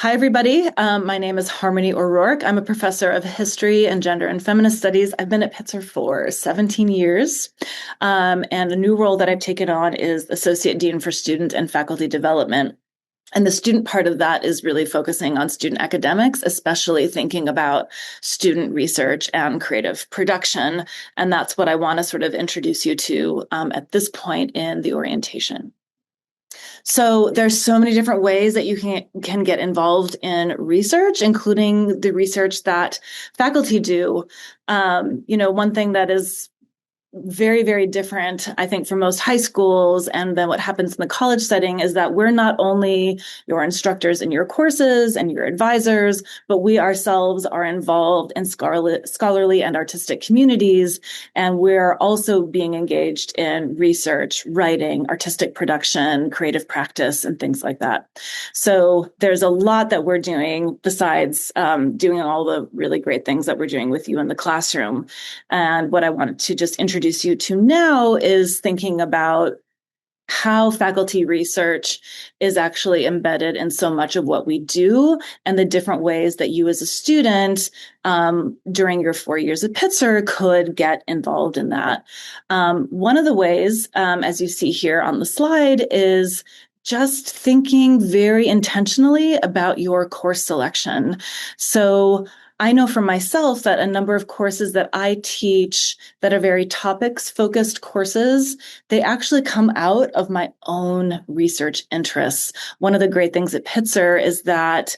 Hi, everybody. My name is Harmony O'Rourke. I'm a professor of history and gender and feminist studies. I've been at Pitzer for 17 years. And a new role that I've taken on is Associate Dean for Student and Faculty Development. And the student part of that is really focusing on student academics, especially thinking about student research and creative production. And that's what I want to sort of introduce you to at this point in the orientation. So there's so many different ways that you can get involved in research, including the research that faculty do. One thing that is very, very different, I think, for most high schools and then what happens in the college setting is that we're not only your instructors in your courses and your advisors, but we ourselves are involved in scholarly and artistic communities. And we're also being engaged in research, writing, artistic production, creative practice, and things like that. So there's a lot that we're doing besides doing all the really great things that we're doing with you in the classroom. And what I wanted to just introduce you to now is thinking about how faculty research is actually embedded in so much of what we do and the different ways that you as a student during your 4 years at Pitzer could get involved in that. One of the ways, as you see here on the slide, is just thinking very intentionally about your course selection. So I know for myself that a number of courses that I teach that are very topics-focused courses, they actually come out of my own research interests. One of the great things at Pitzer is that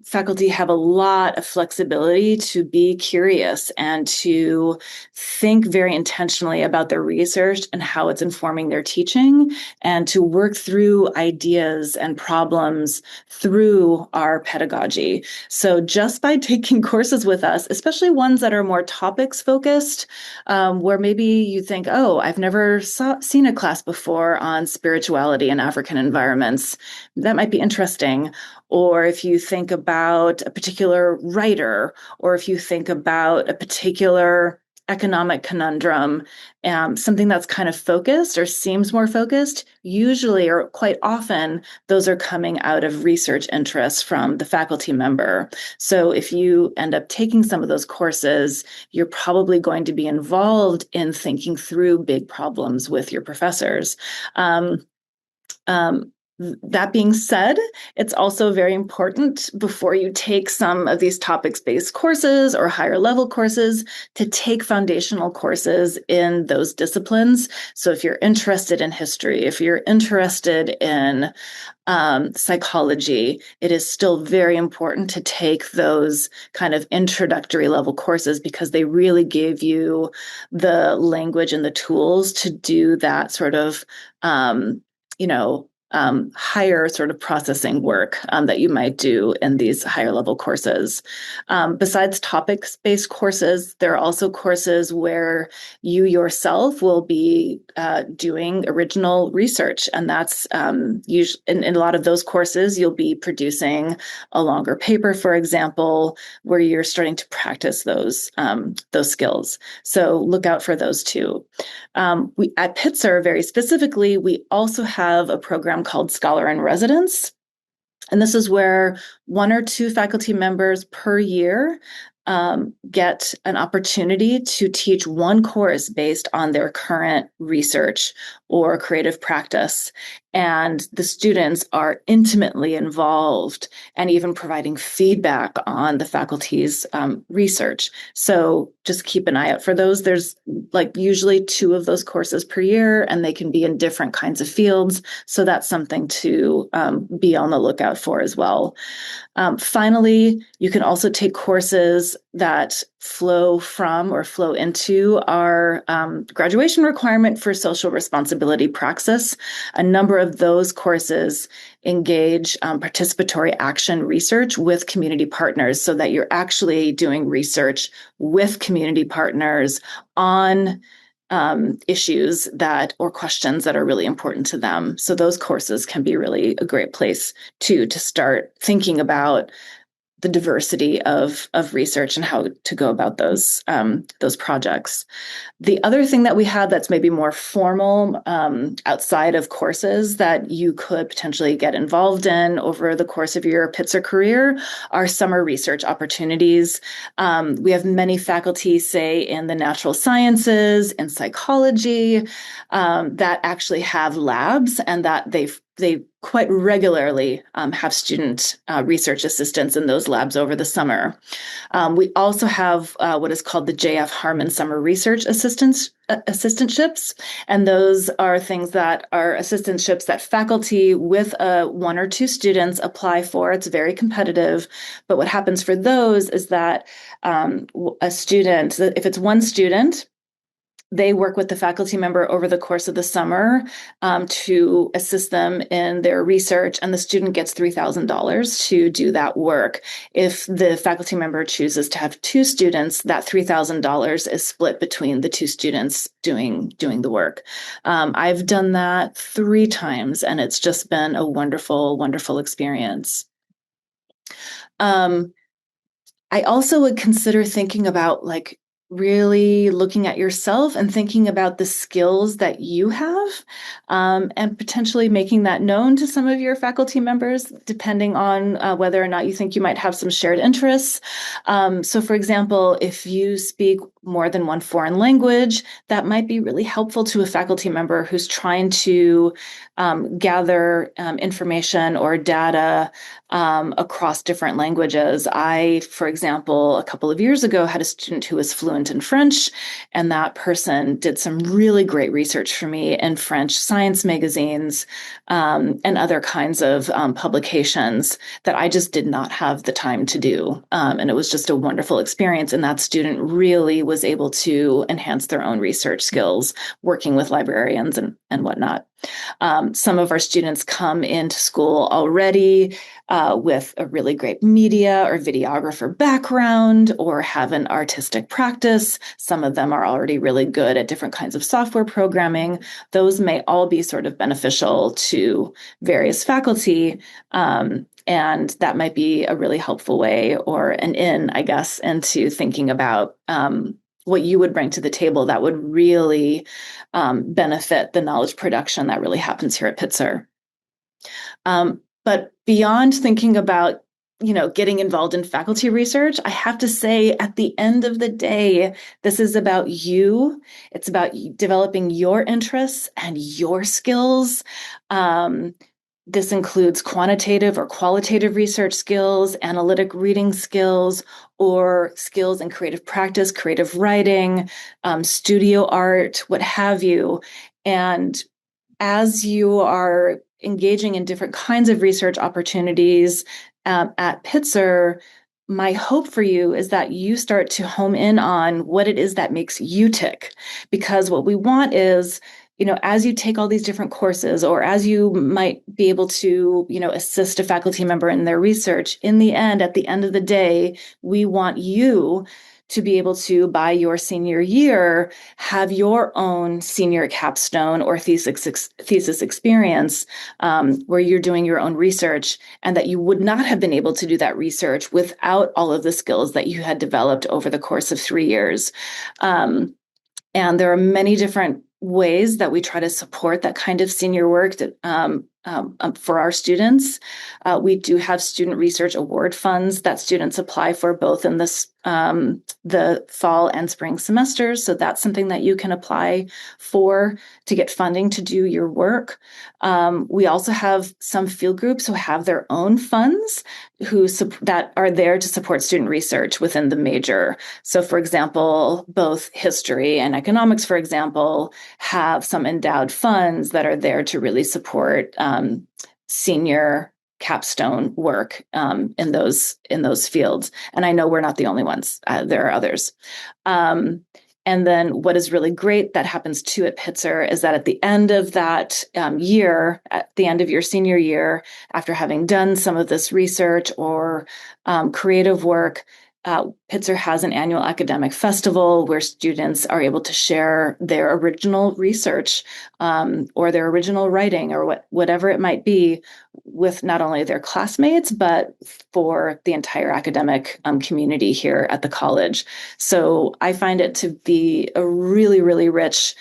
faculty have a lot of flexibility to be curious and to think very intentionally about their research and how it's informing their teaching and to work through ideas and problems through our pedagogy. So just by taking courses with us, especially ones that are more topics focused, where maybe you think, oh, I've never seen a class before on spirituality in African environments. That might be interesting. Or if you think about a particular writer, or if you think about a particular economic conundrum, something that's kind of focused or seems more focused, usually or quite often, those are coming out of research interests from the faculty member. So if you end up taking some of those courses, you're probably going to be involved in thinking through big problems with your professors. That being said, it's also very important before you take some of these topics-based courses or higher level courses to take foundational courses in those disciplines. So if you're interested in history, if you're interested in psychology, it is still very important to take those kind of introductory level courses because they really give you the language and the tools to do that sort of, higher sort of processing work that you might do in these higher level courses. Besides topics-based courses, there are also courses where you yourself will be doing original research. And that's usually in a lot of those courses, you'll be producing a longer paper, for example, where you're starting to practice those skills. So look out for those too. We at Pitzer, very specifically, we also have a program called Scholar in Residence. And this is where 1 or 2 faculty members per year get an opportunity to teach one course based on their current research or creative practice. And the students are intimately involved and even providing feedback on the faculty's research. So just keep an eye out for those. There's usually 2 of those courses per year, and they can be in different kinds of fields. So that's something to be on the lookout for as well. Finally, you can also take courses that flow from or flow into our graduation requirement for social responsibility praxis. A number of those courses engage participatory action research with community partners so that you're actually doing research with community partners on issues or questions that are really important to them. So those courses can be really a great place to start thinking about the diversity of research and how to go about those projects. The other thing that we have that's maybe more formal outside of courses that you could potentially get involved in over the course of your Pitzer career are summer research opportunities. We have many faculty, say, in the natural sciences and psychology that actually have labs, and that they quite regularly have student research assistants in those labs over the summer. We also have what is called the J.F. Harmon Summer Research Assistantships, and those are things that are assistantships that faculty with one or two students apply for. It's very competitive, but what happens for those is that a student, if it's one student, they work with the faculty member over the course of the summer to assist them in their research, and the student gets $3,000 to do that work. If the faculty member chooses to have two students, that $3,000 is split between the two students doing the work. I've done that 3 times, and it's just been a wonderful, wonderful experience. I also would consider thinking about really looking at yourself and thinking about the skills that you have, and potentially making that known to some of your faculty members, depending on whether or not you think you might have some shared interests. So for example, if you speak more than one foreign language, that might be really helpful to a faculty member who's trying to gather information or data across different languages. I, for example, a couple of years ago had a student who was fluent in French, and that person did some really great research for me in French science magazines and other kinds of publications that I just did not have the time to do. And it was just a wonderful experience. And that student really was able to enhance their own research skills working with librarians and whatnot. Some of our students come into school already with a really great media or videographer background or have an artistic practice. Some of them are already really good at different kinds of software programming. Those may all be sort of beneficial to various faculty. And that might be a really helpful way, or an in, I guess, into thinking about what you would bring to the table that would really benefit the knowledge production that really happens here at Pitzer. But beyond thinking about, getting involved in faculty research, I have to say, at the end of the day, this is about you. It's about developing your interests and your skills. This includes quantitative or qualitative research skills, analytic reading skills, or skills in creative practice, creative writing, studio art, what have you. And as you are engaging in different kinds of research opportunities at Pitzer, my hope for you is that you start to home in on what it is that makes you tick. Because what we want is, as you take all these different courses, or as you might be able to, assist a faculty member in their research, in the end, at the end of the day, we want you to be able to, by your senior year, have your own senior capstone or thesis experience where you're doing your own research, and that you would not have been able to do that research without all of the skills that you had developed over the course of 3 years. And there are many different ways that we try to support that kind of senior work for our students. We do have student research award funds that students apply for both in the fall and spring semesters. So that's something that you can apply for to get funding to do your work. We also have some field groups who have their own funds that are there to support student research within the major. So for example, both history and economics, for example, have some endowed funds that are there to really support senior capstone work in those fields. And I know we're not the only ones. There are others. And then what is really great that happens too at Pitzer is that at the end of that year, at the end of your senior year, after having done some of this research or creative work, Pitzer has an annual academic festival where students are able to share their original research or their original writing or whatever it might be with not only their classmates, but for the entire academic community here at the college. So I find it to be a really, really rich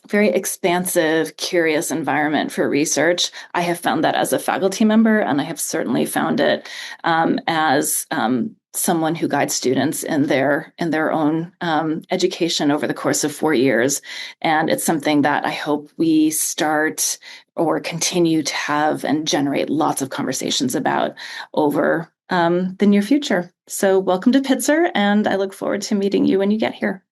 very expansive, curious environment for research. I have found that as a faculty member, and I have certainly found it as someone who guides students in their own education over the course of 4 years. And it's something that I hope we start or continue to have and generate lots of conversations about over the near future. So welcome to Pitzer, and I look forward to meeting you when you get here.